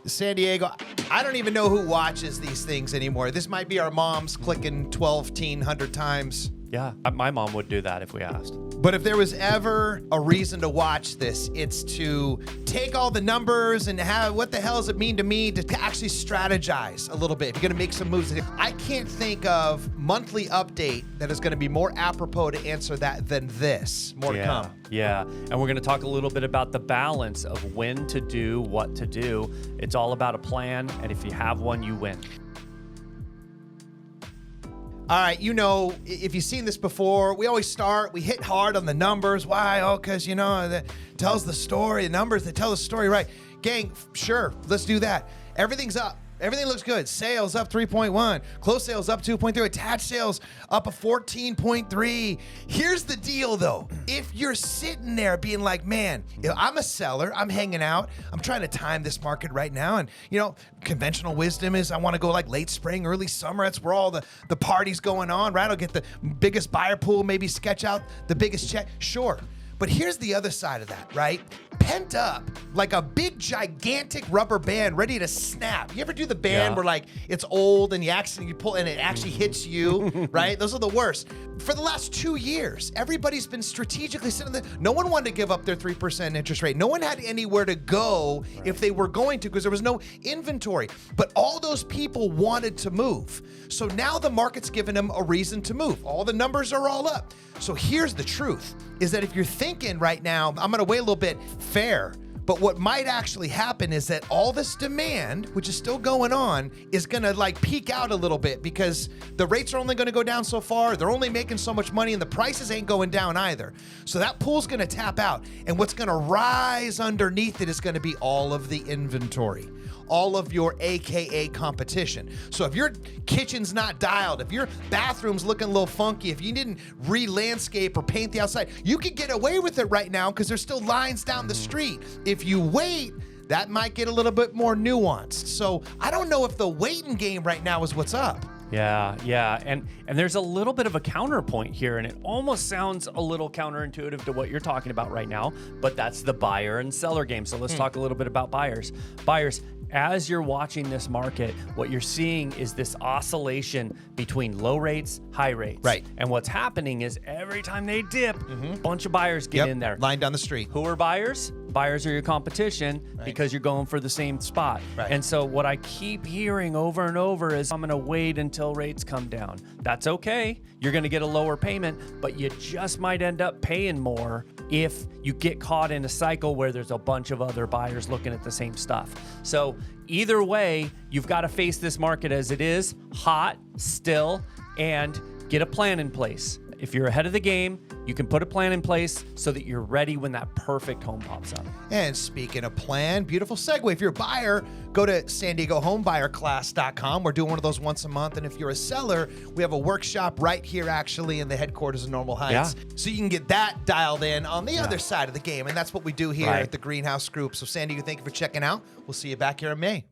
San Diego, I don't even know who watches these things anymore. This might be our moms clicking 1,200 times. Yeah, my mom would do that if we asked. But if there was ever a reason to watch this, it's to take all the numbers and have, what the hell does it mean to me to actually strategize a little bit. If you're going to make some moves. I can't think of monthly update that is going to be more apropos to answer that than this. More to come. Yeah, and we're going to talk a little bit about the balance of when to do what to do. It's all about a plan, and if you have one, you win. All right, you know, if you've seen this before, we always start, we hit hard on the numbers. Why? Oh, because, you know, that tells the story, the numbers that tell the story, right? Gang, sure, let's do that. Everything's up. Everything looks good. Sales up 3.1. Close sales up 2.3. Attached sales up a 14.3. Here's the deal, though. If you're sitting there being like, man, I'm a seller. I'm hanging out. I'm trying to time this market right now. And, you know, conventional wisdom is I want to go like late spring, early summer. That's where all the party's going on, right? I'll get the biggest buyer pool, maybe sketch out the biggest check. Sure. But here's the other side of that, right? Pent up, like a big, gigantic rubber band ready to snap. You ever do the band where like it's old and you pull and it actually hits you, right? Those are the worst. For the last 2 years, everybody's been strategically sitting there. No one wanted to give up their 3% interest rate. No one had anywhere to go if they were going to because there was no inventory. But all those people wanted to move. So now the market's given them a reason to move. All the numbers are all up. So here's the truth, is that if you're thinking right now, I'm going to wait a little bit, fair. But what might actually happen is that all this demand, which is still going on, is going to like peak out a little bit because the rates are only going to go down so far. They're only making so much money and the prices ain't going down either. So that pool's going to tap out. And what's going to rise underneath it is going to be all of the inventory, all of your AKA competition. So if your kitchen's not dialed, if your bathroom's looking a little funky, if you didn't re-landscape or paint the outside, you can get away with it right now because there's still lines down the street. If you wait, that might get a little bit more nuanced. So I don't know if the waiting game right now is what's up. Yeah. And there's a little bit of a counterpoint here, and it almost sounds a little counterintuitive to what you're talking about right now, but that's the buyer and seller game. So let's talk a little bit about buyers. Buyers, as you're watching this market, what you're seeing is this oscillation between low rates, high rates. Right. And what's happening is every time they dip, a bunch of buyers get in there. Line down the street. Who are buyers? Buyers are your competition because you're going for the same spot. Right. And so what I keep hearing over and over is I'm going to wait until rates come down. That's okay. You're going to get a lower payment, but you just might end up paying more if you get caught in a cycle where there's a bunch of other buyers looking at the same stuff. So either way, you've got to face this market as it is, hot, still, and get a plan in place. If you're ahead of the game, you can put a plan in place so that you're ready when that perfect home pops up. And speaking of plan, beautiful segue. If you're a buyer, go to SanDiegoHomeBuyerClass.com. We're doing one of those once a month. And if you're a seller, we have a workshop right here actually in the headquarters of Normal Heights. So you can get that dialed in on the other side of the game. And that's what we do here at the Greenhouse Group. So San Diego, thank you for checking out. We'll see you back here in May.